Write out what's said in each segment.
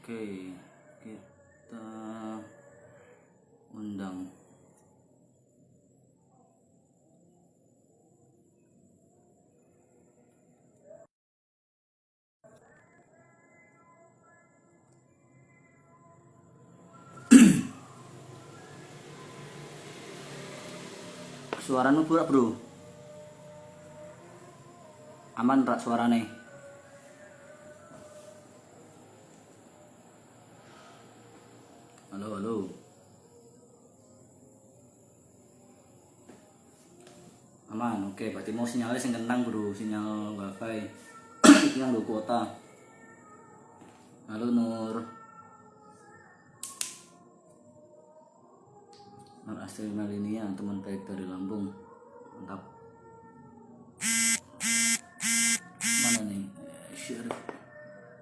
Oke, kita undang. Suaranya pura bro, aman rak suarane. Halo halo, aman. Oke, berarti mau sinyalnya sing kentang bro, sinyal wifi. Iki yang kuota. Halo Nur, Nur Astri Melinia, teman baik dari Lampung. Mantap. Mana nih? Share.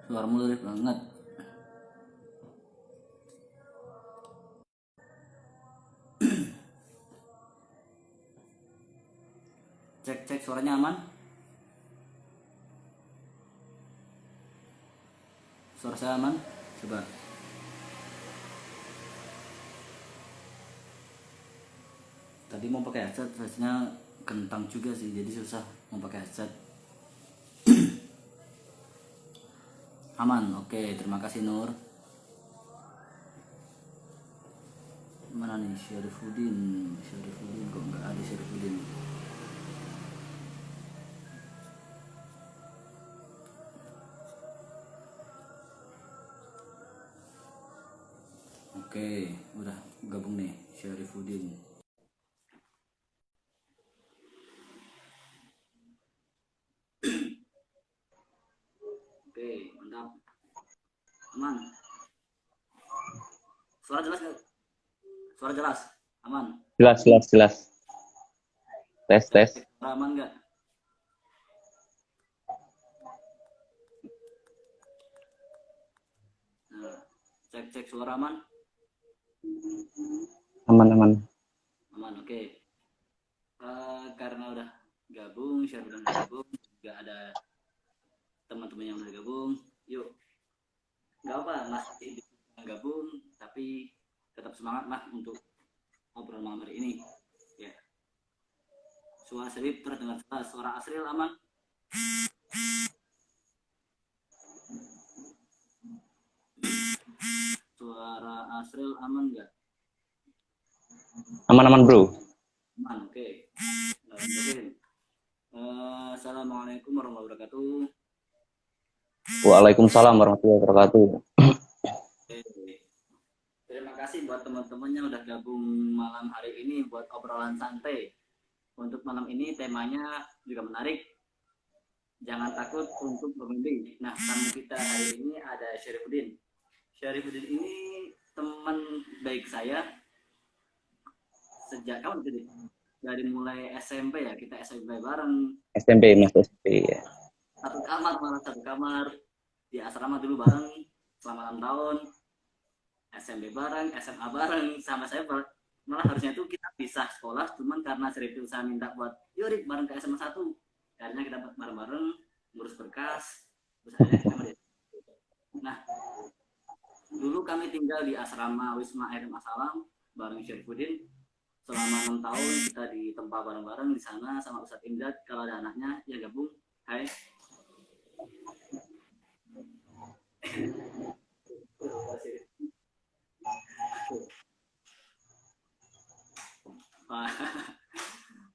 Suaramu lirik banget. Cek suaranya aman? Suara saya aman? Coba. Tadi mau pakai headset, rasanya kentang juga sih, jadi susah mau pakai headset. Aman, oke, terima kasih Nur. Mana nih Syarifuddin kok nggak ada Syarifuddin. Oke, udah gabung nih Syarifuddin. Oke, mantap. Aman. Suara jelas nggak? Suara jelas? Aman? Jelas. Tes. Suara aman nggak? Nah, cek suara aman? Aman. Aman, oke. Karena udah gabung, Syarifuddin udah gabung, juga ada teman-teman yang udah gabung. Yuk, nggak apa masih gabung, tapi tetap semangat lah untuk obrolan malam hari ini. Ya. Suara Syarif terdengar jelas. Suara Asril aman? Suara Asril aman nggak? Aman bro. Aman, oke. Assalamualaikum warahmatullahi wabarakatuh. Waalaikumsalam warahmatullahi wabarakatuh. Terima kasih buat teman-teman yang udah gabung malam hari ini buat obrolan santai. Untuk malam ini temanya juga menarik. Jangan takut untuk bermimpi. Nah, tamu kita hari ini ada Syarifuddin. Syarifuddin ini teman baik saya sejak kapan tadi? Dari mulai SMP ya, kita SMP bareng. SMP Mas SMP ya. Satu kamar di asrama dulu bareng selama 6 tahun. SMP bareng, SMA bareng, sama saya malah harusnya itu kita pisah sekolah, cuman karena Syarifudin saya minta buat yuk bareng ke SMA 1. Akhirnya kita bareng-bareng ngurus berkas, terus akhirnya nah, dulu kami tinggal di asrama Wisma Air Masalam bareng Syarifuddin selama 6 tahun. Kita ditempa bareng-bareng di sana sama Ustadz Imdad. Kalau ada anaknya ya gabung. Hai.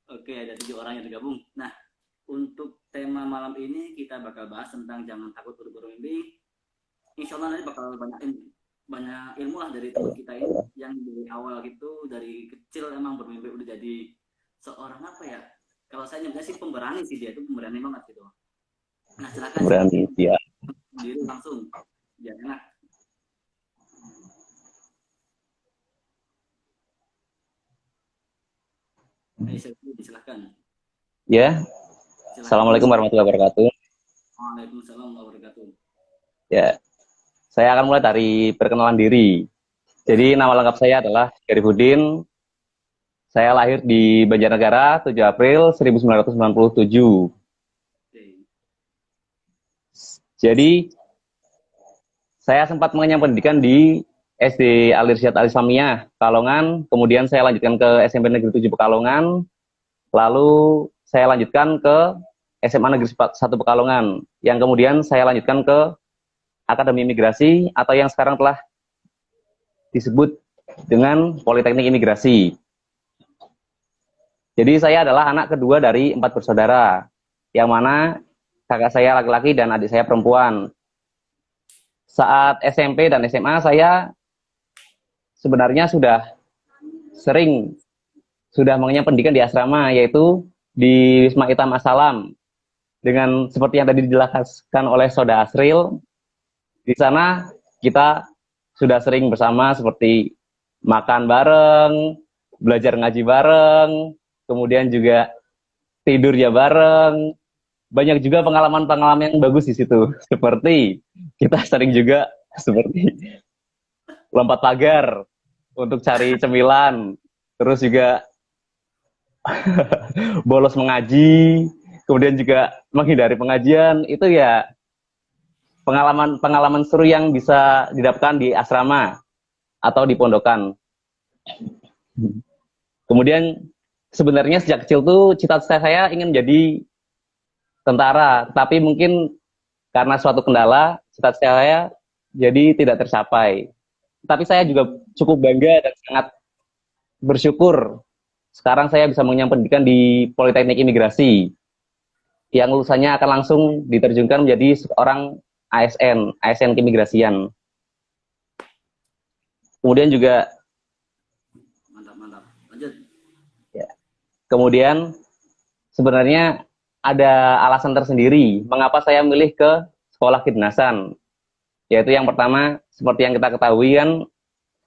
Oke, ada 7 orang yang tergabung. Nah, untuk tema malam ini kita bakal bahas tentang jangan takut untuk bermimpi. Insya Allah nanti bakal banyak ilmu lah dari teman kita ini yang dari awal gitu, dari kecil emang bermimpi udah jadi seorang apa ya? Kalau saya nyebutnya sih pemberani sih, dia itu pemberani banget gitu. Nah, silakan berani ya. Diri langsung. Biar enak. Silakan. Ya. Silakan. Assalamualaikum warahmatullahi wabarakatuh. Waalaikumsalam warahmatullahi wabarakatuh. Ya. Saya akan mulai dari perkenalan diri. Jadi nama lengkap saya adalah Syarifuddin. Saya lahir di Banjarnegara 7 April 1997. Jadi Saya sempat mengenyam pendidikan di SD Al-Irsyad Al-Islamiyah Pekalongan, kemudian saya lanjutkan ke SMP Negeri 7 Pekalongan, lalu saya lanjutkan ke SMA Negeri 1 Pekalongan, yang kemudian saya lanjutkan ke Akademi Imigrasi atau yang sekarang telah disebut dengan Politeknik Imigrasi. Jadi saya adalah anak kedua dari 4 bersaudara, yang mana kakak saya laki-laki dan adik saya perempuan. Saat SMP dan SMA saya sebenarnya sudah mengenyam pendidikan di asrama, yaitu di Wisma Hitam Assalam. Dengan seperti yang tadi dijelaskan oleh Saudara Asril, di sana kita sudah sering bersama seperti makan bareng, belajar ngaji bareng, kemudian juga tidur ya bareng. Banyak juga pengalaman-pengalaman yang bagus di situ. Seperti kita sering juga seperti lompat pagar untuk cari cemilan, terus juga bolos mengaji, kemudian juga menghindari pengajian. Itu ya pengalaman seru yang bisa didapatkan di asrama atau di pondokan. Kemudian sebenarnya sejak kecil tuh cita-cita saya ingin menjadi tentara, tapi mungkin karena suatu kendala cita-cita saya jadi tidak tercapai. Tapi saya juga cukup bangga dan sangat bersyukur sekarang saya bisa mengenyam pendidikan di Politeknik Imigrasi, yang lulusannya akan langsung diterjunkan menjadi seorang ASN keimigrasian. Kemudian juga Mantap. Lanjut. ya, kemudian sebenarnya ada alasan tersendiri mengapa saya memilih ke sekolah kedinasan. Yaitu yang pertama, seperti yang kita ketahui kan,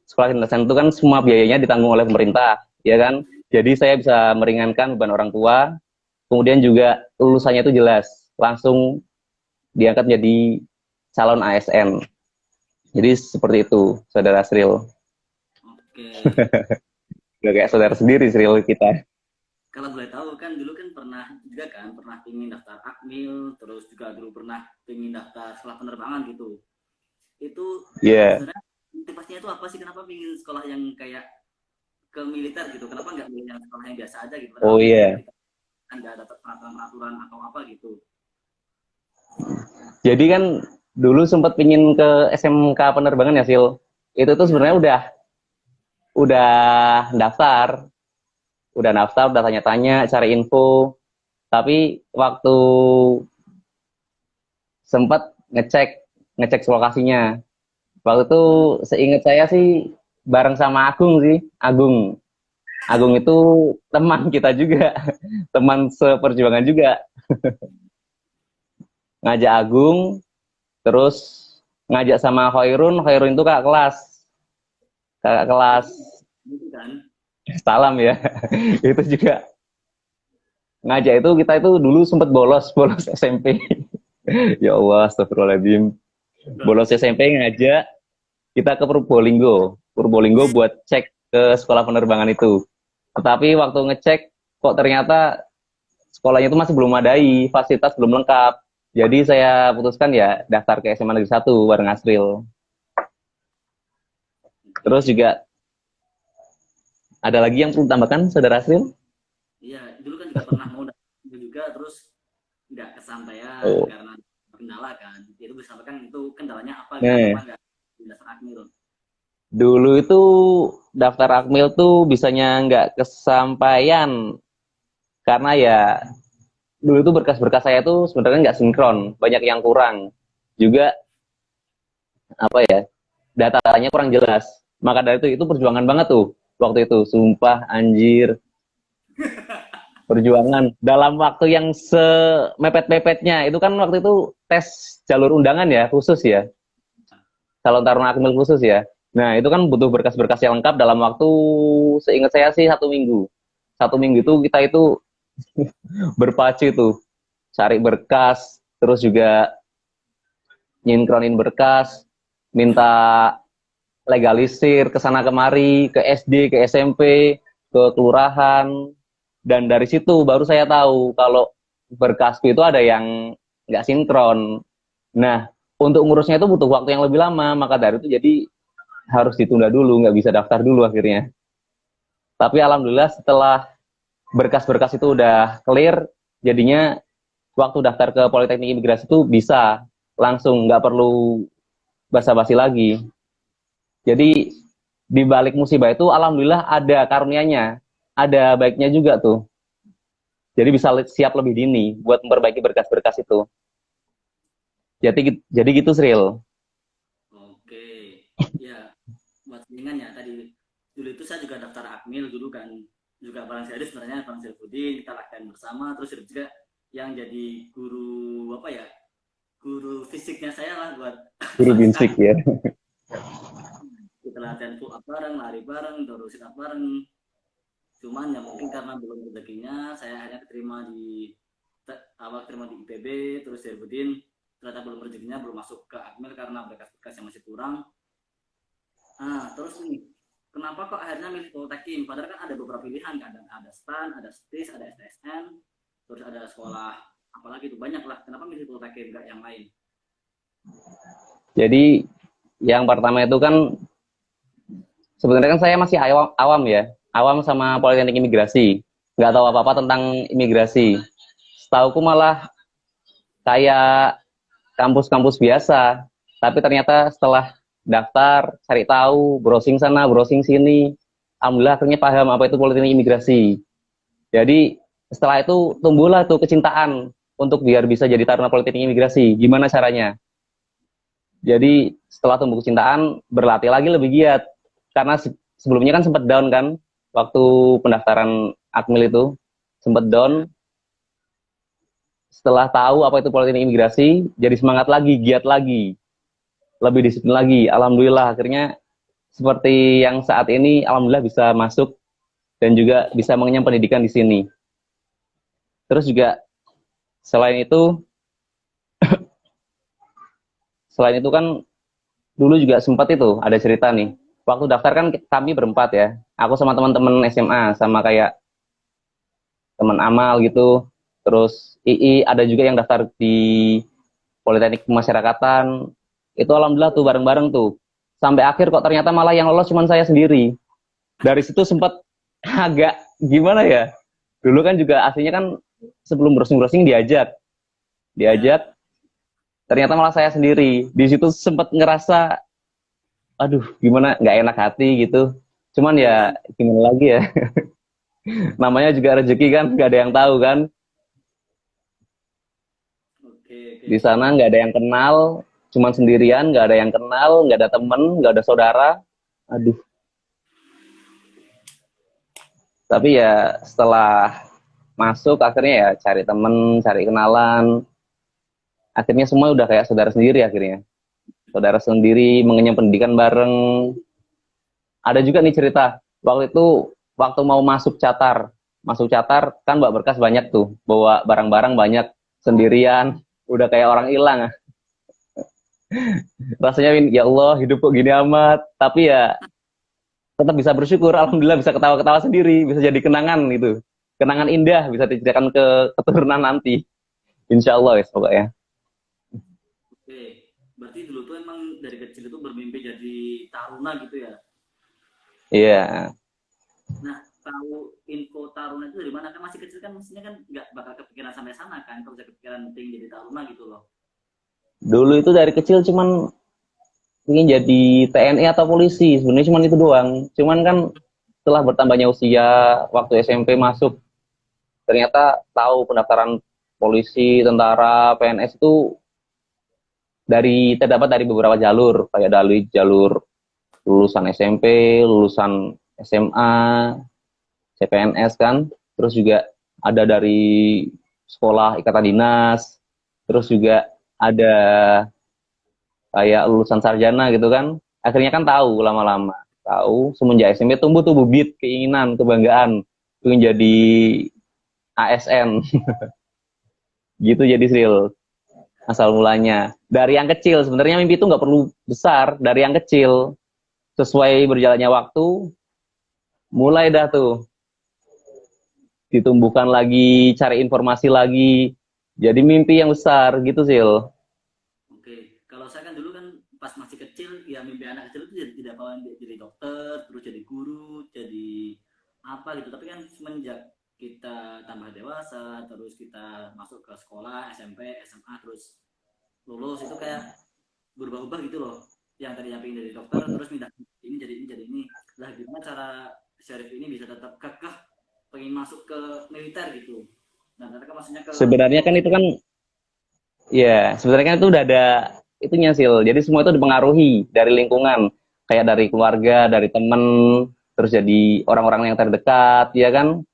sekolah kedinasan itu kan semua biayanya ditanggung oleh pemerintah, ya kan? Jadi saya bisa meringankan beban orang tua, kemudian juga lulusannya itu jelas, langsung diangkat menjadi calon ASN. Jadi seperti itu, Saudara Sril. Oke. Udah kayak saudara sendiri Sril kita. Kalau boleh tahu kan dulu kan pernah pingin daftar Akmil, terus juga dulu pernah pingin daftar sekolah penerbangan gitu. Itu sebenarnya motivasinya itu apa sih, kenapa pingin sekolah yang kayak ke militer gitu, kenapa nggak milih yang sekolah yang biasa aja gitu? Oh iya. Kan nggak ada peraturan atau apa gitu. Jadi kan dulu sempat pingin ke SMK penerbangan ya Sil. Itu tuh sebenarnya udah daftar, udah tanya-tanya, cari info. Tapi waktu sempat ngecek lokasinya. Waktu itu seingat saya sih bareng sama Agung sih. Agung itu teman kita juga, teman seperjuangan juga. Ngajak Agung, terus ngajak sama Khairun itu kakak kelas Gitu kan? salam ya. Itu juga ngajak itu, kita itu dulu sempat bolos SMP. Ya Allah, astagfirullahaladzim. Bolos SMP ngajak kita ke Purbolinggo buat cek ke sekolah penerbangan itu. Tetapi waktu ngecek kok ternyata sekolahnya itu masih belum memadai, fasilitas belum lengkap. Jadi saya putuskan ya daftar ke SMA Negeri 1 bareng Asril. Terus juga ada lagi yang perlu ditambahkan, Saudara Asril? Iya, dulu kan juga pernah mau daftar juga, terus nggak kesampaian karena kendala kan. Itu bisa sampaikan itu kendalanya apa gitu, kenapa nggak daftar Akmil? Dulu itu daftar Akmil tuh bisanya nggak kesampaian karena ya dulu itu berkas-berkas saya tuh sebenarnya nggak sinkron, banyak yang kurang. Juga apa ya, data-datanya kurang jelas. Maka dari itu perjuangan banget tuh waktu itu, sumpah anjir. Perjuangan dalam waktu yang semepet-mepetnya. Itu kan waktu itu tes jalur undangan ya, khusus ya. Calon Taruna Akmil khusus ya. Nah, itu kan butuh berkas-berkas yang lengkap dalam waktu, seingat saya sih 1 minggu. 1 minggu itu kita itu berpacu tuh, cari berkas, terus juga nyinkronin berkas, minta legalisir ke sana kemari, ke SD, ke SMP, ke kelurahan, dan dari situ baru saya tahu kalau berkasku itu ada yang nggak sinkron. Nah, untuk ngurusnya itu butuh waktu yang lebih lama, maka dari itu jadi harus ditunda dulu, nggak bisa daftar dulu akhirnya. Tapi alhamdulillah setelah berkas-berkas itu udah clear, jadinya waktu daftar ke Politeknik Imigrasi itu bisa langsung, nggak perlu basa-basi lagi. Jadi di balik musibah itu alhamdulillah ada karunianya, ada baiknya juga tuh. Jadi bisa siap lebih dini buat memperbaiki berkas-berkas itu. Jadi gitu Sril. Oke, ya buat selingan ya tadi dulu itu saya juga daftar Akmil dulu kan, juga barang saya sebenarnya barang Saifuddin kita latihan bersama, terus juga yang jadi guru apa ya, guru fisiknya saya lah buat Guru pasca. binsik ya. Kita latihan pull up bareng, lari bareng, terus sit up bareng. Cuman ya mungkin karena belum rezekinya, saya hanya terima di awal terima di IPB, terus Saifuddin ternyata belum rezekinya, belum masuk ke Akmil karena berkas-berkas yang masih kurang. Nah, terus nih, kenapa kok akhirnya milih Poltekim? Padahal kan ada beberapa pilihan kan, ada STAN, ada STIS, ada STSN, terus ada sekolah apalagi itu banyak lah. Kenapa milih Poltekim enggak yang lain? Jadi yang pertama itu kan sebenarnya kan saya masih awam ya, awam sama Politeknik Imigrasi, nggak tahu apa-apa tentang imigrasi. Setauku malah kayak kampus-kampus biasa, tapi ternyata setelah daftar, cari tahu, browsing sana, browsing sini, alhamdulillah akhirnya paham apa itu Politeknik Imigrasi. Jadi setelah itu tumbuhlah tuh kecintaan untuk biar bisa jadi taruna Politeknik Imigrasi. Gimana caranya? Jadi setelah tumbuh kecintaan, berlatih lagi lebih giat. Karena sebelumnya kan sempat down kan, waktu pendaftaran Akmil itu sempat down. Setelah tahu apa itu Politeknik Imigrasi, jadi semangat lagi, giat lagi, lebih disiplin lagi. Alhamdulillah akhirnya seperti yang saat ini, alhamdulillah bisa masuk dan juga bisa mengenyam pendidikan di sini. Terus juga selain itu kan dulu juga sempat itu ada cerita nih. Waktu daftar kan kami berempat ya. Aku sama teman-teman SMA, sama kayak teman amal gitu. Terus II ada juga yang daftar di Politeknik Pemasyarakatan. Itu alhamdulillah tuh bareng-bareng tuh. Sampai akhir kok ternyata malah yang lolos cuma saya sendiri. Dari situ sempat agak gimana ya. Dulu kan juga aslinya kan sebelum browsing-browsing diajak. Ya, Ternyata malah saya sendiri. Di situ sempat ngerasa aduh gimana nggak enak hati gitu. Cuman iya ya kan? gimana lagi ya. Namanya juga rezeki kan, nggak ada yang tahu kan. Oke, oke. Di sana nggak ada yang kenal, cuman sendirian, nggak ada yang kenal, nggak ada temen, nggak ada saudara. Aduh. Tapi ya setelah masuk akhirnya ya cari temen, cari kenalan. Akhirnya semua udah kayak saudara sendiri akhirnya. Saudara sendiri, mengenyam pendidikan bareng. Ada juga nih cerita, waktu itu waktu mau masuk catar kan bawa berkas banyak tuh, bawa barang-barang banyak, sendirian, udah kayak orang hilang. Rasanya ya Allah hidup kok gini amat, tapi ya tetap bisa bersyukur, alhamdulillah bisa ketawa-ketawa sendiri, bisa jadi kenangan gitu, kenangan indah bisa diceritakan ke keturunan nanti, insya Allah ya pokoknya. Oke. Berarti dulu tuh emang dari kecil itu bermimpi jadi taruna gitu ya. Iya, Nah, tahu info taruna itu dari mana? Kan masih kecil kan mestinya kan nggak bakal kepikiran sampai sana kan. Kalau bisa kepikiran pengen jadi taruna gitu loh. dulu itu dari kecil cuman ingin jadi TNI atau polisi, sebenarnya cuman itu doang. Cuman kan setelah bertambahnya usia, waktu SMP masuk, ternyata tahu pendaftaran polisi, tentara, PNS itu terdapat dari beberapa jalur, kayak dari jalur lulusan SMP, lulusan SMA, CPNS kan, terus juga ada dari sekolah ikatan dinas, terus juga ada kayak lulusan sarjana gitu kan. Akhirnya kan tahu lama-lama, tahu semenjak SMP tumbuh tuh bibit keinginan, kebanggaan ingin jadi ASN gitu jadi Sril. Asal mulanya dari yang kecil, sebenarnya mimpi itu nggak perlu besar, dari yang kecil sesuai berjalannya waktu mulai dah tuh ditumbuhkan lagi, cari informasi lagi, jadi mimpi yang besar gitu Sil. Oke. Kalau pas masih kecil ya mimpi anak kecil itu tidak bakalan jadi dokter, terus jadi guru, jadi apa gitu. Tapi kan semenjak kita tambah dewasa, terus kita masuk ke sekolah SMP, SMA, terus lulus itu kayak berubah-ubah gitu loh. Yang tadinya pengen jadi dokter terus pindah ini jadi ini. Lah gimana cara Syarif ini bisa tetap kekeh pengen masuk ke militer gitu? Nah, mereka maksudnya ke Sebenarnya kan itu kan, ya sebenarnya kan itu udah ada itunya Sil. Jadi semua itu dipengaruhi dari lingkungan, kayak dari keluarga, dari temen, terus jadi orang-orang yang terdekat, ya kan.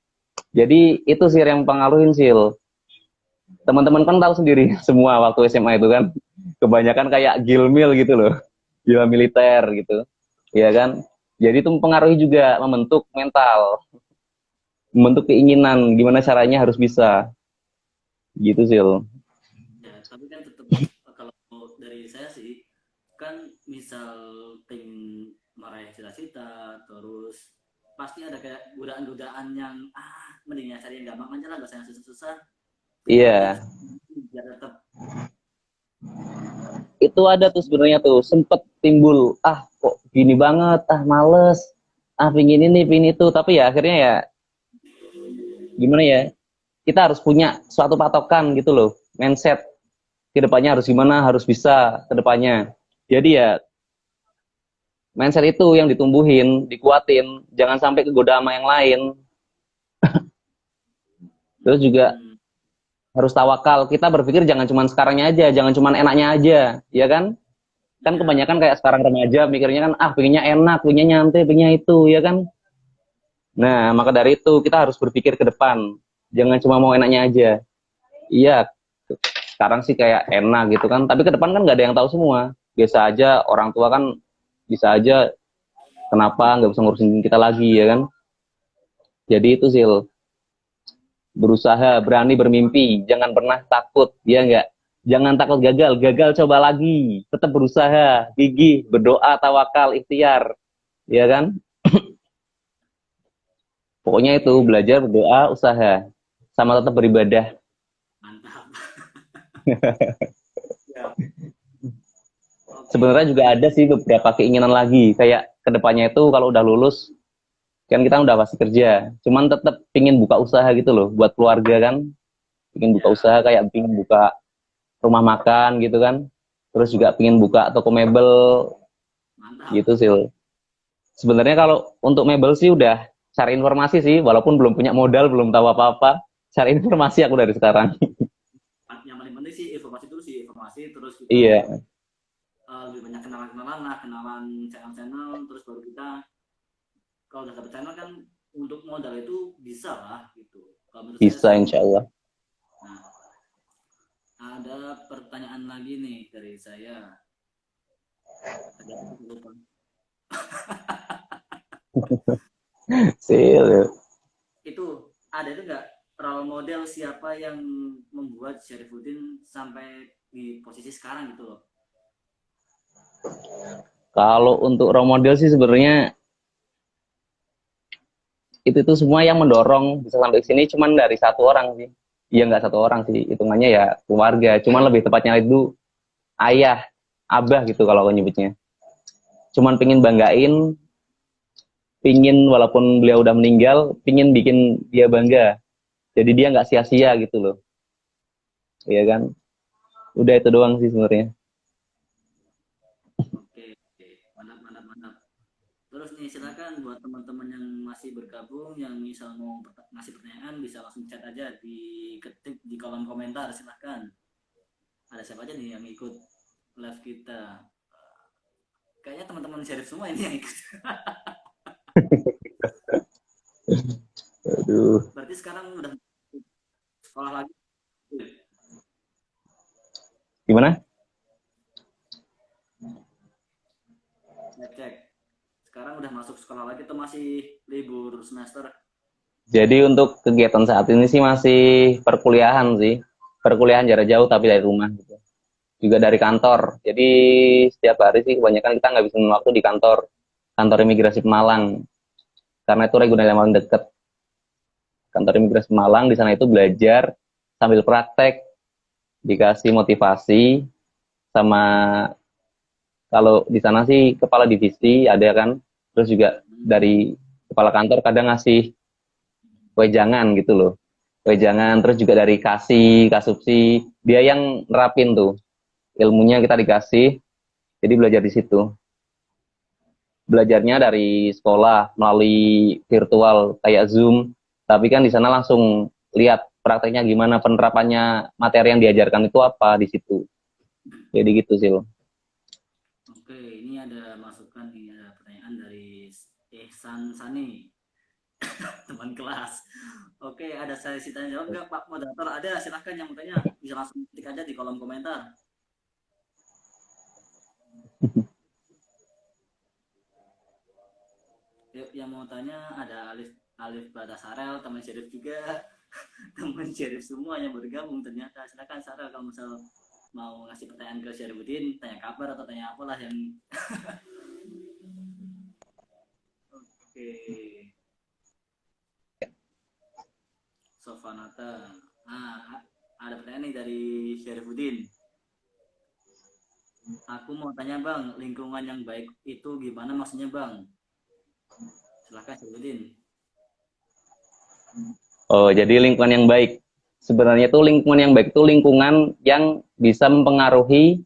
Jadi itu sih yang pengaruhin Sil. Teman-teman kan tahu sendiri semua waktu SMA itu kan, kebanyakan kayak gilmil gitu loh, gila militer gitu, ya kan. Jadi itu mempengaruhi juga, membentuk mental, membentuk keinginan, gimana caranya harus bisa, gitu Sil. ya, tapi kan tetap kalau dari saya sih kan misal pengen meraih cita-cita terus pasti ada kayak godaan-godaan yang mending cari yang gampang aja lah, gak usah yang susah-susah. Iya, Biar tetap itu ada tuh sebenarnya tuh sempet timbul, kok gini banget, males, pingin ini pingin itu, tapi ya akhirnya ya gimana ya, kita harus punya suatu patokan gitu loh, mindset kedepannya harus gimana, harus bisa kedepannya. Jadi ya mindset itu yang ditumbuhin, dikuatin, jangan sampai kegoda sama yang lain. Terus juga harus tawakal, kita berpikir jangan cuma sekarangnya aja, jangan cuma enaknya aja, ya kan. Kan kebanyakan kayak sekarang remaja mikirnya kan, pengennya enak, pengennya nyantai, pengennya itu, ya kan. Nah, maka dari itu kita harus berpikir ke depan, jangan cuma mau enaknya aja. Iya, sekarang sih kayak enak gitu kan, tapi ke depan kan nggak ada yang tahu semua. Biasa aja, orang tua kan bisa aja kenapa nggak bisa ngurusin kita lagi, ya kan. Jadi itu sih, berusaha, berani bermimpi, jangan pernah takut, ya nggak. Jangan takut gagal, gagal coba lagi, tetap berusaha, gigih, berdoa, tawakal, ikhtiar, ya kan. Pokoknya itu belajar, berdoa, usaha, sama tetap beribadah. mantap. Sebenarnya juga ada sih beberapa keinginan lagi, kayak kedepannya itu kalau udah lulus, kan kita udah pasti kerja, cuman tetap pingin buka usaha gitu loh, buat keluarga kan, pingin buka usaha kayak pingin buka rumah makan gitu kan, terus juga pingin buka toko mebel Mantap. gitu sih. Sebenarnya kalau untuk mebel sih udah cari informasi sih, walaupun belum punya modal, belum tahu apa-apa, cari informasi aku dari sekarang. Yang paling penting sih informasi dulu sih, informasi terus kita Iya, lebih banyak kenalan-kenalan lah, kenalan channel-channel, terus baru kita kalau udah dapet channel kan untuk modal itu bisa lah gitu. Kalau menurut saya bisa sih. insya Allah. Nah, ada pertanyaan lagi nih dari saya. Ada apa lupa? Sil. Itu ada itu nggak role model siapa yang membuat Syarifuddin sampai di posisi sekarang gitu loh? Kalau untuk role model sih sebenarnya itu semua yang mendorong bisa sampai sini cuman dari satu orang sih. Iya nggak satu orang sih, hitungannya ya keluarga. Cuman lebih tepatnya itu ayah, abah gitu kalau aku nyebutnya. Cuman pingin banggain, pingin walaupun beliau udah meninggal, pingin bikin dia bangga. Jadi dia nggak sia-sia gitu loh. Iya kan? Udah itu doang sih sebenarnya. Oke, mantap, mantap, mantap. Terus nih silakan buat teman-teman yang masih bergabung, yang misal mau ngasih pertanyaan bisa langsung chat aja di ketik di kolom komentar, silakan. Ada siapa aja nih yang ikut live kita? Kayaknya teman-teman Syarif semua ini yang ikut. Aduh. Berarti sekarang udah sekolah lagi. Gimana? Cek. Sekarang udah masuk sekolah lagi atau masih libur semester? Jadi untuk kegiatan saat ini sih masih perkuliahan sih. Perkuliahan jarak jauh tapi dari rumah gitu. Juga dari kantor. Jadi setiap hari sih kebanyakan kita nggak bisa waktu di kantor. Kantor imigrasi Pemalang. Karena itu regional yang paling dekat. Kantor imigrasi Pemalang, di sana itu belajar sambil praktek. Dikasih motivasi sama Kalau di sana sih kepala divisi ada kan, terus juga dari kepala kantor kadang ngasih wejangan gitu loh. Wejangan, terus juga dari kasupsi, dia yang nerapin tuh. Ilmunya kita dikasih, jadi belajar di situ. Belajarnya dari sekolah melalui virtual kayak Zoom, tapi kan di sana langsung lihat prakteknya gimana, penerapannya materi yang diajarkan itu apa di situ. Jadi gitu sih loh. Oke, ini ada masukan nih, ada pertanyaan dari Ehsan Sani, teman kelas. Oke, ada sesi tanya jawab nggak Pak Moderator? Ada, silahkan yang mau tanya bisa langsung ketik aja di kolom komentar. Yuk, yang mau tanya ada Alif Badasarel, teman Syarif juga, teman Syarif semua yang bergabung ternyata. Silakan Sarel kalau misal mau ngasih pertanyaan ke Syarifuddin, tanya kabar atau tanya apalah yang. Oke. Sovanata. Ada pertanyaan nih dari Syarifuddin. Aku mau tanya Bang, lingkungan yang baik itu gimana maksudnya Bang? Silahkan Syarifuddin. Oh, jadi lingkungan yang baik. Sebenarnya tuh lingkungan yang baik itu lingkungan yang bisa mempengaruhi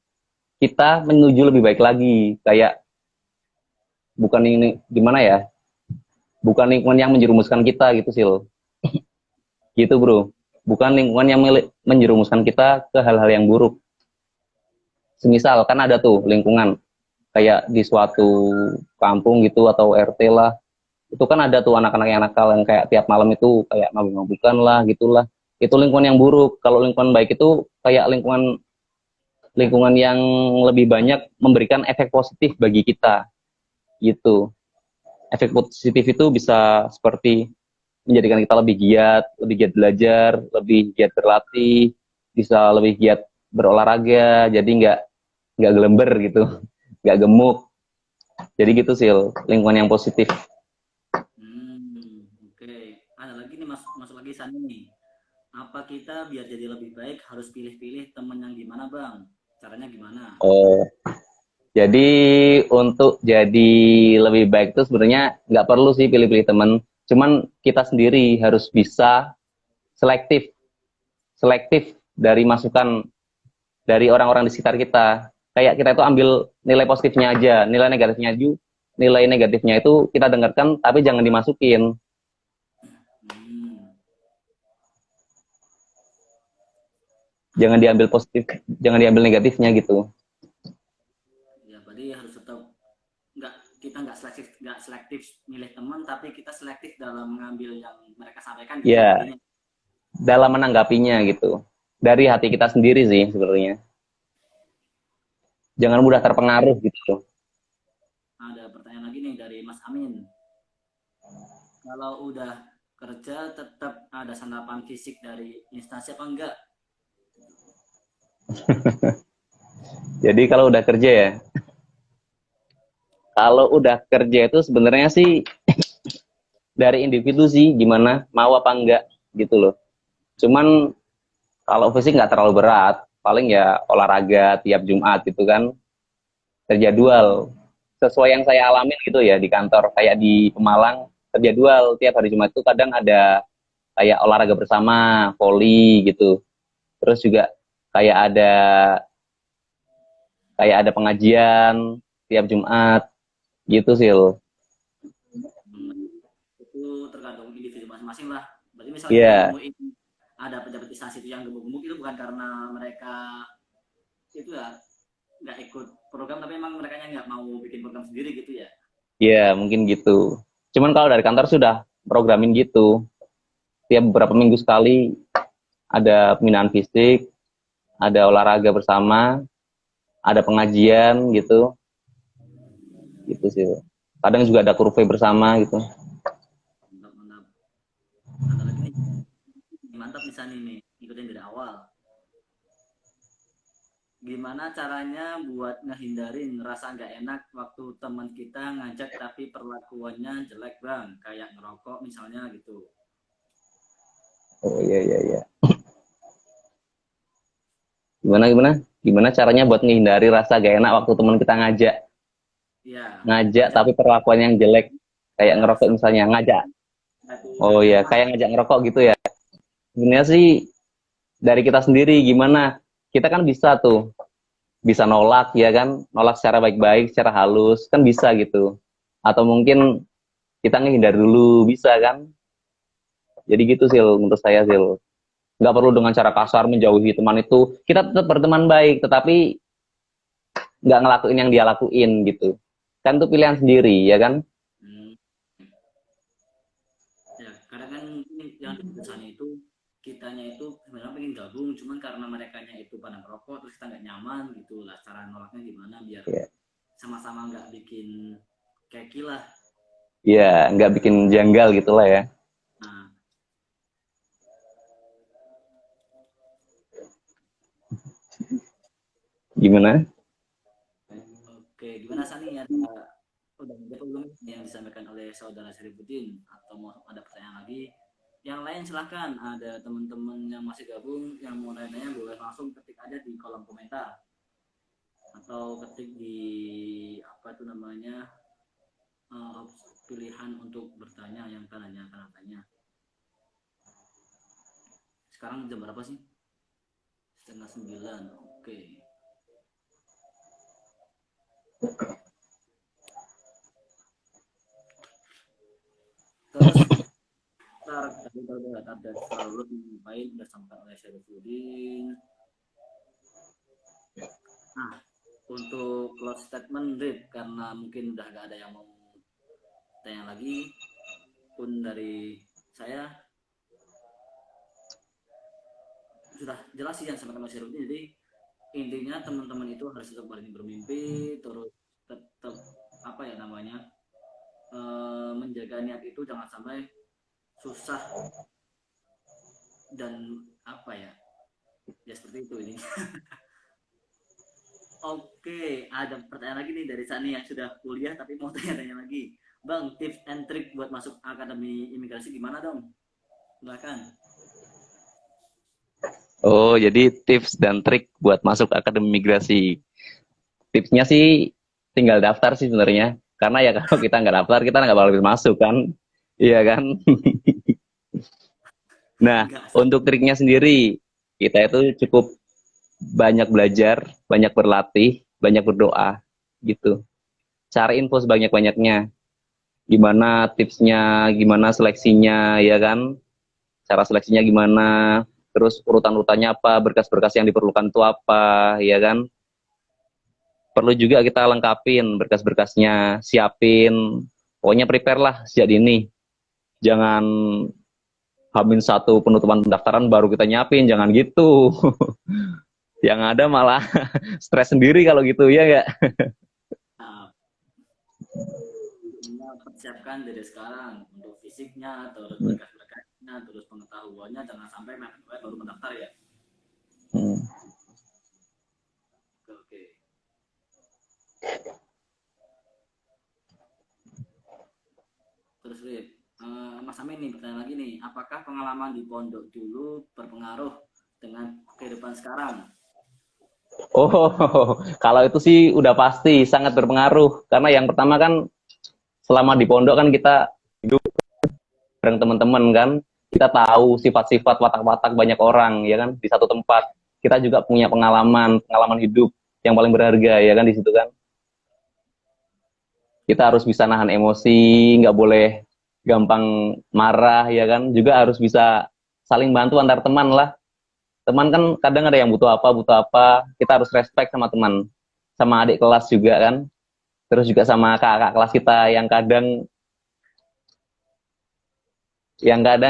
kita menuju lebih baik lagi. Kayak bukan ini gimana ya? Bukan lingkungan yang menjerumuskan kita gitu sih loh. Gitu bro. Bukan lingkungan yang menjerumuskan kita ke hal-hal yang buruk. Semisal kan ada tuh lingkungan kayak di suatu kampung gitu atau RT lah. Itu kan ada tuh anak-anak yang nakal yang kayak tiap malam itu kayak mabuk-mabukan lah gitulah. Itu lingkungan yang buruk. Kalau lingkungan baik itu kayak lingkungan lingkungan yang lebih banyak memberikan efek positif bagi kita gitu. Efek positif itu bisa seperti menjadikan kita lebih giat belajar, lebih giat berlatih, bisa lebih giat berolahraga, jadi nggak gelember gitu, nggak gemuk. Jadi gitu sih lingkungan yang positif. Oke. Ada lagi nih masuk lagi Sani nih. Apa kita biar jadi lebih baik harus pilih-pilih teman yang gimana Bang? Caranya gimana? Oh, jadi untuk jadi lebih baik itu sebenarnya nggak perlu sih pilih-pilih teman, cuman kita sendiri harus bisa selektif, selektif dari masukan dari orang-orang di sekitar kita. Kayak kita itu ambil nilai positifnya aja, nilai negatifnya itu kita dengarkan, tapi jangan dimasukin, Hmm. jangan diambil positif, jangan diambil negatifnya gitu. Ya, berarti harus tetap nggak kita nggak selektif milih teman, tapi kita selektif dalam mengambil yang mereka sampaikan gitu ya Ya, intinya. dalam menanggapinya gitu. Dari hati kita sendiri sih sebenarnya. Jangan mudah terpengaruh gitu. Ada pertanyaan lagi nih dari Mas Amin. Kalau udah kerja tetap ada santapan fisik dari instansi apa enggak? Jadi kalau udah kerja itu sebenarnya sih dari individu sih gimana mau apa enggak gitu loh. Cuman kalau fisik nggak terlalu berat, paling ya olahraga tiap Jumat gitu kan, terjadwal sesuai yang saya alamin gitu ya di kantor kayak di Pemalang, terjadwal tiap hari Jumat itu kadang ada kayak olahraga bersama, voli gitu. Terus juga kayak ada pengajian tiap Jumat gitu sih loh. Hmm, itu tergantung individu masing-masing lah. Berarti misal kita Iya, nemuin ada pejabat instansi itu yang gemuk-gemuk itu bukan karena mereka itu ya nggak ikut program, tapi emang mereka nggak mau bikin program sendiri gitu ya. iya mungkin gitu. Cuman kalau dari kantor sudah programin gitu. Tiap beberapa minggu sekali ada pembinaan fisik, ada olahraga bersama, ada pengajian gitu. Gitu sih. Kadang juga ada kurve bersama gitu. Mantap, mantap. Ada lagi nih, mantap nih Sani nih, ikutin dari awal. Gimana caranya buat ngehindarin rasa nggak enak waktu teman kita ngajak tapi perlakuannya jelek Bang, kayak ngerokok misalnya gitu. Oh iya iya iya. Gimana gimana? Gimana caranya buat menghindari rasa gak enak waktu teman kita ngajak, Iya, ngajak tapi perlakuan yang jelek, kayak ya ngerokok misalnya, ngajak. itu Oh ngajak ya, mas. kayak ngajak ngerokok gitu ya. Sebenarnya sih dari kita sendiri gimana? Kita kan bisa tuh, bisa nolak ya kan, nolak secara baik-baik, secara halus, kan bisa gitu. Atau mungkin kita ngehindar dulu, bisa kan? Jadi gitu sih menurut saya sih. Nggak perlu dengan cara kasar menjauhi teman itu. Kita tetap berteman baik, tetapi nggak ngelakuin yang dia lakuin gitu. Kan itu pilihan sendiri, ya kan? Hmm, ya kadang kan ini yang di perusahaan itu kitanya itu sebenarnya pengen gabung, cuman karena merekanya itu pada merokok terus kita nggak nyaman gitu lah, cara nolaknya gimana biar Ya, sama-sama nggak bikin keki lah. ya nggak bikin janggal gitulah ya. Nah, Gimana? oke, gimana Sani, ada udah ada belum yang disampaikan oleh saudara Seribuddin atau mau ada pertanyaan lagi? Yang lain silahkan, ada teman-teman yang masih gabung yang mau nanya boleh langsung ketik aja di kolom komentar atau ketik di apa itu namanya, pilihan untuk bertanya yang tanya. Sekarang jam berapa sih? Setengah 9. Oke. Terus tadi ada selalu disampaikan udah sampai oleh Syarifudin. Nah, untuk close statement Rip, karena mungkin udah gak ada yang mau tanya lagi, pun dari saya sudah jelas sih yang sama Syarifudin. Jadi intinya teman-teman itu harus tetap berani bermimpi, terus tetap apa ya namanya, menjaga niat itu jangan sampai susah dan apa ya, ya seperti itu ini. Oke, ada pertanyaan lagi nih dari Sani yang sudah kuliah tapi mau tanya-tanya lagi. Bang, tips and trick buat masuk akademi imigrasi gimana dong? Silakan. Oh, jadi tips dan trik buat masuk akademi migrasi. Tipsnya sih tinggal daftar sih sebenarnya. Karena ya kalau kita nggak daftar, kita nggak bakal bisa masuk kan. Iya kan? Nah, Enggak sih. untuk triknya sendiri, kita itu cukup banyak belajar, banyak berlatih, banyak berdoa, gitu. Cari info sebanyak-banyaknya. Gimana tipsnya, gimana seleksinya, ya kan? Cara seleksinya gimana, terus urutan-urutannya apa, berkas-berkas yang diperlukan itu apa, ya kan? Perlu juga kita lengkapin berkas-berkasnya, siapin, pokoknya prepare lah sejak dini. Jangan hamin satu penutupan pendaftaran baru kita nyiapin, jangan gitu. Yang ada malah stres sendiri kalau gitu, ya nggak? Nah, persiapkan dari sekarang untuk fisiknya, terus Hmm. berkas-berkasnya, terus pengetahuannya, jangan sampai baru mendaftar ya. Hmm. Oke, oke. Terus Rip, Mas Amin nih pertanyaan lagi nih, apakah pengalaman di pondok dulu berpengaruh dengan kehidupan sekarang? Oh, kalau itu sih udah pasti sangat berpengaruh. Karena yang pertama kan selama di pondok kan kita hidup bareng teman-teman kan, kita tahu sifat-sifat watak-watak banyak orang ya kan di satu tempat. Kita juga punya pengalaman hidup yang paling berharga ya kan di situ kan. Kita harus bisa nahan emosi, nggak boleh gampang marah ya kan. Juga harus bisa saling bantu antar teman lah. Teman kan kadang ada yang butuh apa, kita harus respect sama teman, sama adik kelas juga kan. Terus juga sama kakak kelas kita yang kadang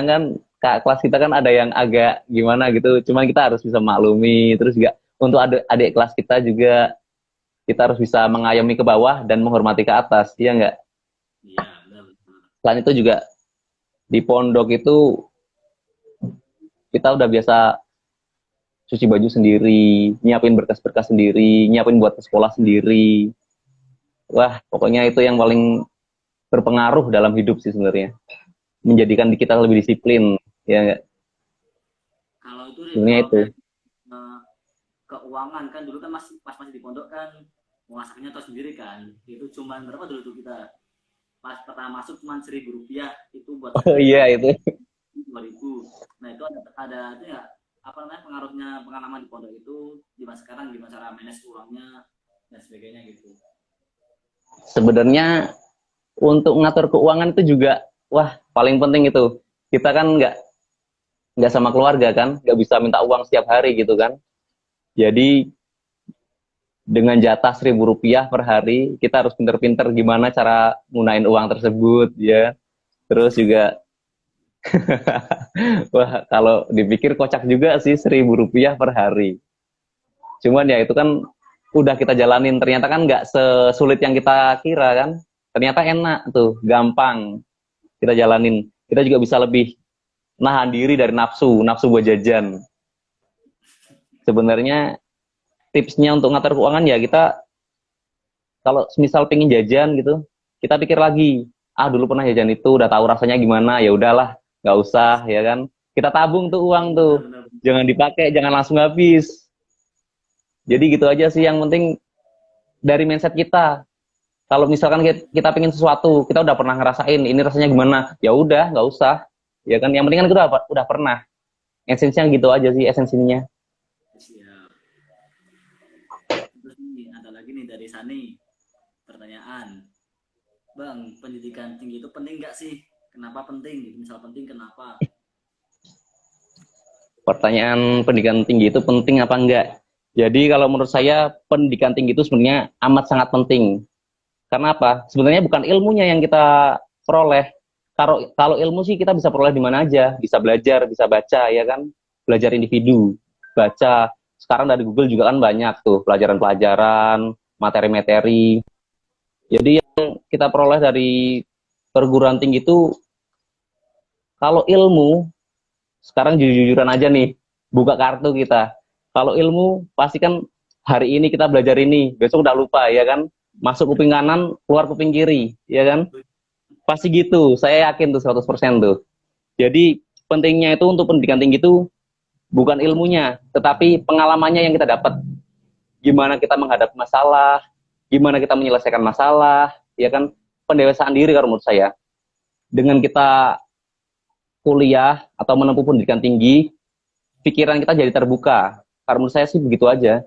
kan kakak kelas kita kan ada yang agak gimana gitu, cuman kita harus bisa maklumi. Terus juga untuk adik kelas kita juga kita harus bisa mengayomi ke bawah dan menghormati ke atas, ya enggak? Iya, benar, benar. Selain itu juga di pondok itu kita udah biasa cuci baju sendiri, nyiapin berkas-berkas sendiri, nyiapin buat ke sekolah sendiri. Wah, pokoknya itu yang paling berpengaruh dalam hidup sih sebenarnya. Menjadikan kita lebih disiplin, ya enggak? Kalau itu Rip, Sebenarnya kalau itu. kayak keuangan kan dulu kan masih di pondok kan masaknya tahu sendiri kan itu cuma berapa dulu tuh kita pas pertama masuk cuma 1.000 rupiah itu buat Oh iya sehari itu. 2.000. Nah itu ada itu ya apa namanya pengaruhnya pengalaman di pondok itu di masa sekarang gimana cara manage uangnya dan sebagainya gitu. Sebenarnya untuk ngatur keuangan itu juga, wah paling penting itu. Kita kan nggak sama keluarga kan, nggak bisa minta uang setiap hari gitu kan. Jadi dengan jatah 1.000 rupiah per hari, kita harus pinter-pinter gimana cara gunain uang tersebut ya. Terus juga, wah kalau dipikir kocak juga sih 1.000 rupiah per hari. Cuman ya itu kan udah kita jalanin, ternyata kan nggak sesulit yang kita kira kan. Ternyata enak tuh, gampang kita jalanin. Kita juga bisa lebih nahan diri dari nafsu, nafsu buat jajan. Sebenarnya tipsnya untuk ngatur keuangan ya kita kalau misal pengen jajan gitu, kita pikir lagi, ah dulu pernah jajan itu, udah tahu rasanya gimana, ya udahlah, nggak usah ya kan. Kita tabung tuh uang tuh, Benar-benar. jangan dipakai, jangan langsung habis. Jadi gitu aja sih, yang penting dari mindset kita. Kalau misalkan kita pengen sesuatu, kita udah pernah ngerasain, ini rasanya gimana, ya udah, nggak usah, ya kan. Yang penting kan kita udah pernah. Esensinya gitu aja sih, esensinya. Siap. Terus nih ada lagi nih dari Sani pertanyaan. Bang, pendidikan tinggi itu penting nggak sih? Kenapa penting? Misal penting kenapa? Pertanyaan pendidikan tinggi itu penting apa enggak? Jadi kalau menurut saya pendidikan tinggi itu sebenarnya amat sangat penting. Karena apa? Sebenarnya bukan ilmunya yang kita peroleh. Kalau ilmu sih kita bisa peroleh di mana aja, bisa belajar, bisa baca ya kan, belajar individu, baca. Sekarang dari Google juga kan banyak tuh pelajaran-pelajaran, materi-materi. Jadi yang kita peroleh dari perguruan tinggi itu, kalau ilmu sekarang jujur-jujuran aja nih, buka kartu kita. Kalau ilmu pasti kan hari ini kita belajar ini, besok udah lupa ya kan, masuk kuping kanan, keluar kuping kiri, ya kan? Pasti gitu, saya yakin tuh 100% tuh. Jadi pentingnya itu untuk pendidikan tinggi itu bukan ilmunya, tetapi pengalamannya yang kita dapat. Gimana kita menghadapi masalah, gimana kita menyelesaikan masalah, ya kan? Pendewasaan diri kalau menurut saya. Dengan kita kuliah atau menempuh pendidikan tinggi, pikiran kita jadi terbuka. Karena menurut saya sih begitu aja.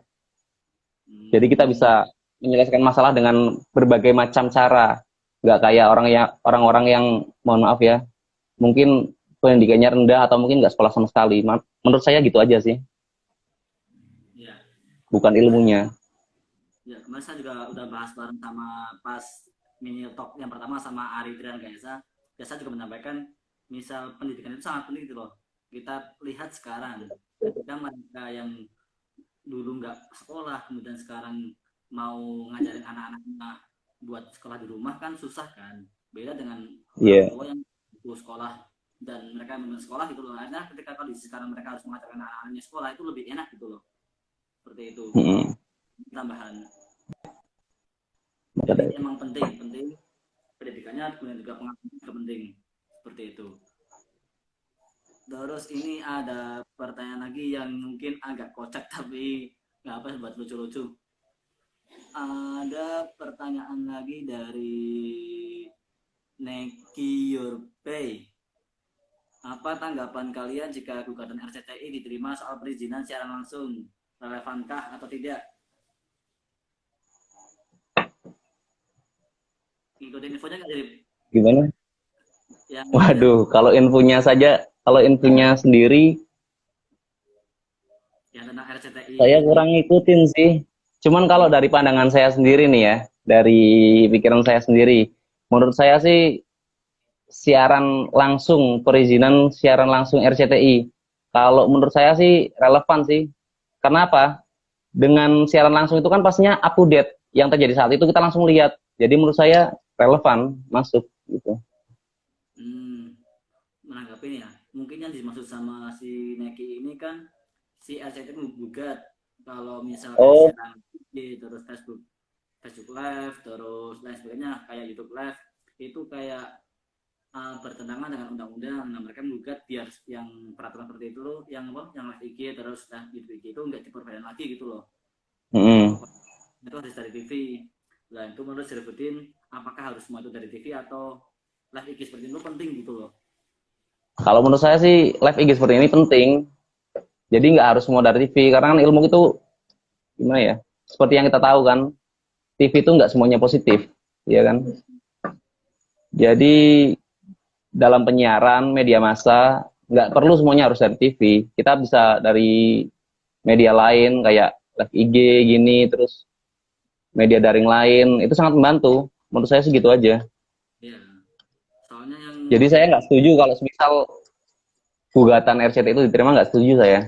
Jadi kita bisa menyelesaikan masalah dengan berbagai macam cara. Nggak kayak orang-orang yang mohon maaf ya, mungkin pendidikannya rendah atau mungkin nggak sekolah sama sekali. Menurut saya gitu aja sih, Ya, bukan kemarin, ilmunya. ya kemarin saya juga udah bahas bareng sama pas mini talk yang pertama sama Ari Trian Gaesa. Gaesa juga menyampaikan misal pendidikan itu sangat penting gitu loh. Kita lihat sekarang ketika mereka yang dulu nggak sekolah kemudian sekarang mau ngajarin anak-anaknya buat sekolah di rumah kan susah kan beda dengan Iya. orang tua yang dulu sekolah dan mereka memang sekolah gitu loh karena ketika kondisi sekarang mereka harus mengajarkan anak-anaknya sekolah itu lebih enak gitu loh seperti itu Mm-mm. tambahan Maka jadi dari- emang penting pendidikannya kemudian juga pengalaman juga penting seperti itu. Terus ini ada pertanyaan lagi yang mungkin agak kocak tapi nggak apa buat lucu-lucu. Ada pertanyaan lagi dari Neki Your Pay. Apa tanggapan kalian jika gugatan RCTI diterima soal perizinan siaran langsung? Relevankah atau tidak? Ikutin infonya nggak jadi Gimana? yang itu ya? Waduh, kalau infonya sendiri, Yang tentang RCTI saya di kurang ngikutin sih. Cuman kalau dari pandangan saya sendiri nih ya, dari pikiran saya sendiri, menurut saya sih perizinan siaran langsung RCTI. Kalau menurut saya sih relevan sih. Karena apa? Dengan siaran langsung itu kan pastinya up to date. Yang terjadi saat itu kita langsung lihat. Jadi menurut saya relevan, masuk gitu. menanggapi ya. Mungkin yang dimaksud sama si Neki ini kan si RCTI menggugat kalau misal kayak Oh, siaran TV, terus Facebook Live, terus lain sebagainya kayak YouTube Live itu kayak bertentangan dengan undang-undang. Nah, mereka menggugat biar yang peraturan seperti itu loh, yang apa, yang live IG terus nah di IG itu nggak diperbolehkan lagi gitu loh. Mm-mm. Pokoknya itu harus dari TV. Nah, itu menurut Sirfuddin, apakah harus semua itu dari TV atau live IG seperti itu penting gitu loh? Kalau menurut saya sih live IG seperti ini penting. Jadi nggak harus semua dari TV karena kan ilmu itu gimana ya? Seperti yang kita tahu kan, TV itu nggak semuanya positif, ya kan? Jadi dalam penyiaran media massa nggak perlu semuanya harus dari TV. Kita bisa dari media lain kayak live IG gini, terus media daring lain itu sangat membantu. Menurut saya segitu aja. Iya, soalnya yang Jadi saya dari nggak setuju kalau misal gugatan RCT itu diterima, nggak setuju saya.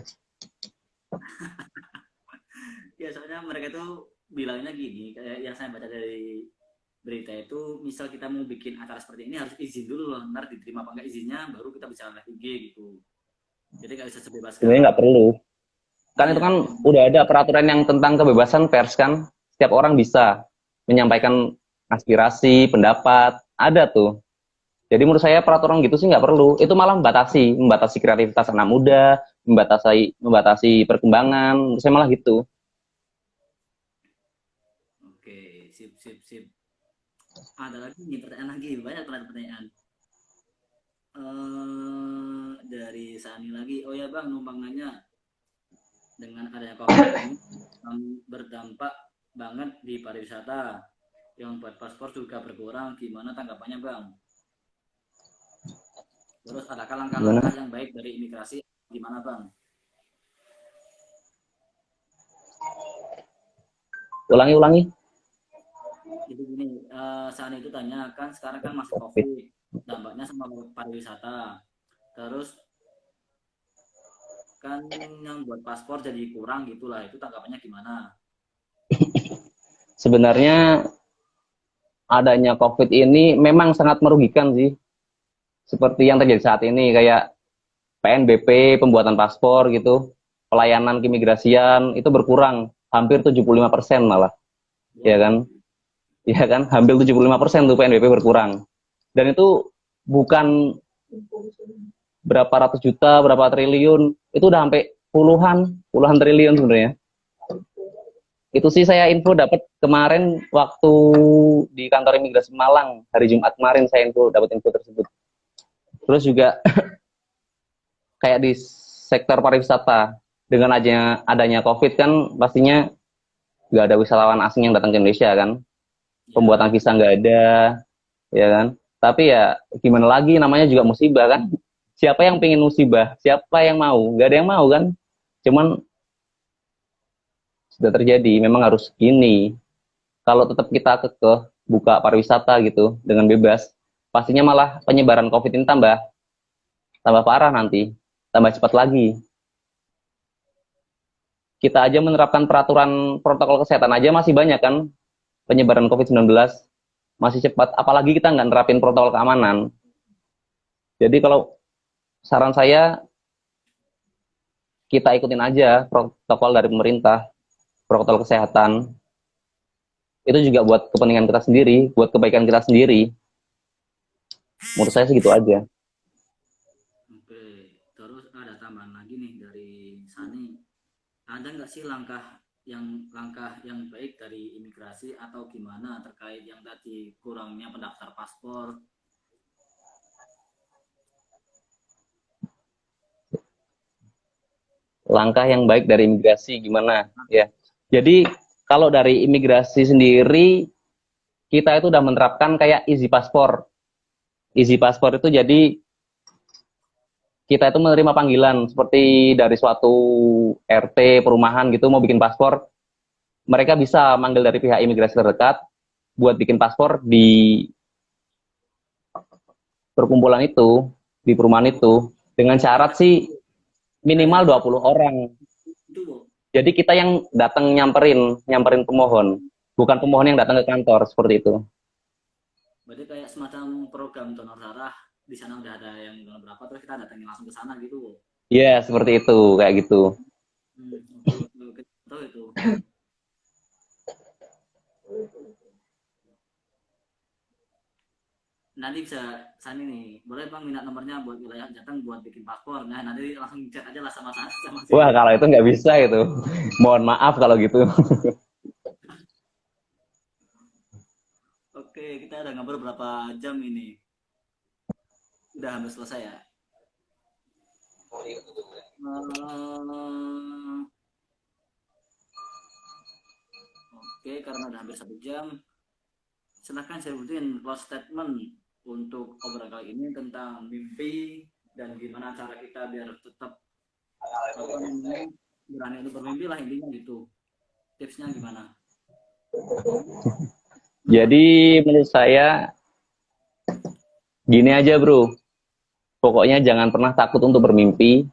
ya soalnya mereka tuh bilangnya gini, kayak yang saya baca dari berita itu, misal kita mau bikin acara seperti ini harus izin dulu loh, ntar diterima apa enggak izinnya baru kita bisa live IG gitu. Jadi nggak bisa sebebas Sebenarnya nggak sekarang. perlu. Kan itu Iya, kan udah ada peraturan yang tentang kebebasan pers kan. Setiap orang bisa menyampaikan aspirasi, pendapat, ada tuh. Jadi menurut saya peraturan gitu sih nggak perlu. Itu malah membatasi kreativitas anak muda, membatasi perkembangan. Menurut saya malah gitu. oke, sip sip sip. Ada lagi nih pertanyaan lagi, banyak pertanyaan. Dari Sani lagi. Oh ya Bang, numpang nanya, dengan adanya COVID ini berdampak banget di pariwisata. Yang buat paspor juga berkurang. Gimana tanggapannya Bang? Terus adakah langkah-langkah Gimana? yang baik dari imigrasi? Gimana Bang? Ulangi. Jadi gini, Sani itu tanya kan sekarang kan masih COVID, dampaknya sama pariwisata. Terus kan yang buat paspor jadi kurang gitulah, itu tanggapannya gimana? Sebenarnya adanya COVID ini memang sangat merugikan sih. Seperti yang terjadi saat ini, kayak PNBP, pembuatan paspor gitu, pelayanan keimigrasian itu berkurang hampir 75% malah, ya Wow. kan? Ya kan? Hampir 75% tuh PNBP berkurang. Dan itu bukan berapa ratus juta, berapa triliun, itu udah sampai puluhan triliun sebenarnya. Itu sih saya info dapat kemarin waktu di kantor imigrasi Malang hari Jumat kemarin, saya dapat info tersebut. Terus juga kayak di sektor pariwisata dengan adanya COVID kan pastinya nggak ada wisatawan asing yang datang ke Indonesia kan, pembuatan Ya, visa nggak ada, ya kan. Tapi ya gimana lagi, namanya juga musibah kan. Siapa yang pengen musibah? Siapa yang mau? Nggak ada yang mau kan. Cuman sudah terjadi, memang harus gini. Kalau tetap kita kekeh buka pariwisata gitu dengan bebas, pastinya malah penyebaran COVID ini tambah parah nanti, tambah cepat lagi. Kita aja menerapkan peraturan protokol kesehatan aja masih banyak kan penyebaran COVID-19, masih cepat. Apalagi kita nggak nerapin protokol keamanan. Jadi kalau saran saya, kita ikutin aja protokol dari pemerintah, protokol kesehatan. Itu juga buat kepentingan kita sendiri, buat kebaikan kita sendiri. Menurut saya segitu aja. oke. Terus ada tambahan lagi nih dari Sani. Ada nggak sih langkah yang baik dari imigrasi atau gimana terkait yang tadi kurangnya pendaftar paspor? Langkah yang baik dari imigrasi gimana? Ya. Jadi kalau dari imigrasi sendiri, kita itu udah menerapkan kayak easy paspor. Easy paspor itu jadi kita itu menerima panggilan seperti dari suatu RT perumahan gitu mau bikin paspor, mereka bisa manggil dari pihak imigrasi terdekat buat bikin paspor di perkumpulan itu, di perumahan Oh, itu, dengan jadi syarat sih minimal kayak 20 orang. itu Bu. Jadi kita yang datang nyamperin pemohon, bukan Iya. pemohon yang datang ke kantor seperti itu. Berarti kayak semacam program donor darah, di sana udah ada yang donor berapa terus kita datangin langsung ke sana gitu Bu. Iya, seperti itu, kayak gitu. Oke, tahu itu. nanti bisa Sani nih, boleh bang minta nomornya buat wilayah Jateng buat bikin paspor. Nah nanti langsung chat aja lah sama sama si Wah, Rifudin. kalau itu nggak bisa itu. Mohon maaf kalau gitu. Oke, kita udah ngobrol berapa jam ini? Udah hampir selesai ya. Hmm, oke, karena udah hampir 1 jam, silahkan saya butuhin close statement untuk obrolan kali ini tentang mimpi dan gimana cara kita biar tetap apa namanya berani untuk bermimpi lah intinya gitu. Tipsnya gimana? Menurut Jadi menurut saya gini aja bro, pokoknya jangan pernah takut untuk bermimpi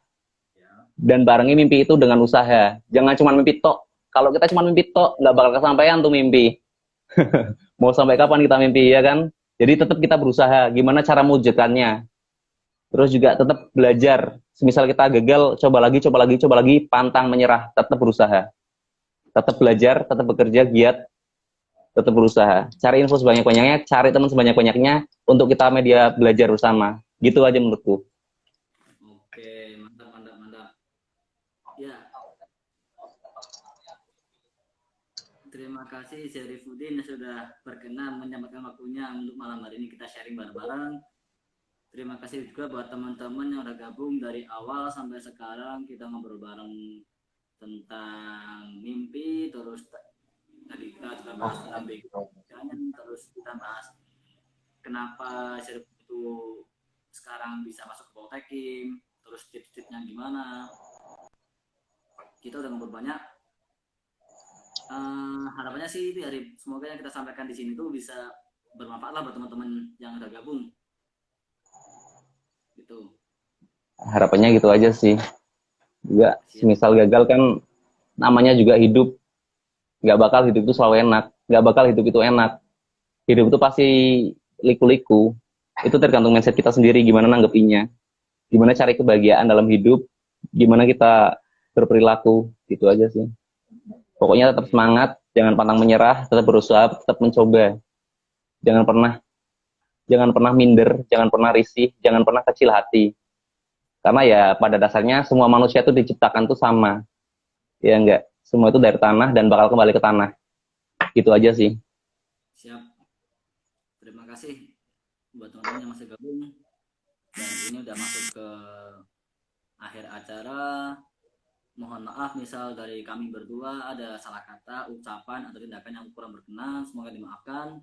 ya. dan barengi mimpi itu dengan usaha. Jangan cuma mimpi tok. Kalau kita cuma mimpi tok, nggak bakal kesampaian tuh mimpi. Mau sampai kapan kita mimpi ya kan? Jadi tetap kita berusaha. Gimana cara mewujudkannya? Terus juga tetap belajar. Semisal kita gagal, coba lagi, coba lagi, coba lagi, pantang menyerah, tetap berusaha. Tetap belajar, tetap bekerja, giat, tetap berusaha. Cari info sebanyak-banyaknya, cari teman sebanyak-banyaknya untuk kita media belajar bersama. Gitu aja menurutku. Oke, mantap, mantap, mantap. Ya, terima kasih Syarifudin yang sudah berkenan menyempatkan waktunya untuk malam hari ini kita sharing bareng-bareng. Terima kasih juga buat teman-teman yang udah gabung dari awal sampai sekarang kita ngobrol bareng tentang mimpi, terus tadi kita juga bahas tentang begonya, terus kita bahas kenapa Syarif itu sekarang bisa masuk ke Poltekim, terus tips-tipsnya gimana. Kita udah ngobrol banyak. Harapannya sih itu ya, semoga yang kita sampaikan di sini tuh bisa bermanfaat lah buat teman-teman yang udah gabung. Gitu. Harapannya gitu aja sih. Juga Siap. semisal gagal kan namanya juga hidup. Nggak bakal hidup itu selalu enak. Nggak bakal hidup itu enak. Hidup itu pasti liku-liku. Itu tergantung mindset kita sendiri gimana nanggepinnya. Gimana cari kebahagiaan dalam hidup. Gimana kita berperilaku. Gitu aja sih. Pokoknya tetap Oke. semangat. Jangan pantang menyerah. Tetap berusaha. Tetap mencoba. Jangan pernah minder. Jangan pernah risih. Jangan pernah kecil hati. Karena ya pada dasarnya semua manusia itu diciptakan tuh sama. Ya enggak. Semua itu dari tanah dan bakal kembali ke tanah. Gitu aja sih. Siap. Terima kasih buat teman-teman yang masih gabung. Dan ini udah masuk ke akhir acara. Mohon maaf misal dari kami berdua ada salah kata, ucapan, atau tindakan yang kurang berkenan. Semoga dimaafkan.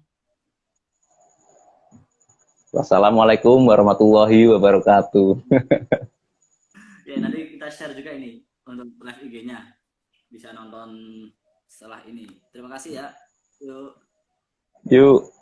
Wassalamualaikum warahmatullahi wabarakatuh. Ya, nanti kita share juga ini untuk live IG-nya. Bisa nonton setelah ini. Terima kasih ya. Yuk. Yuk.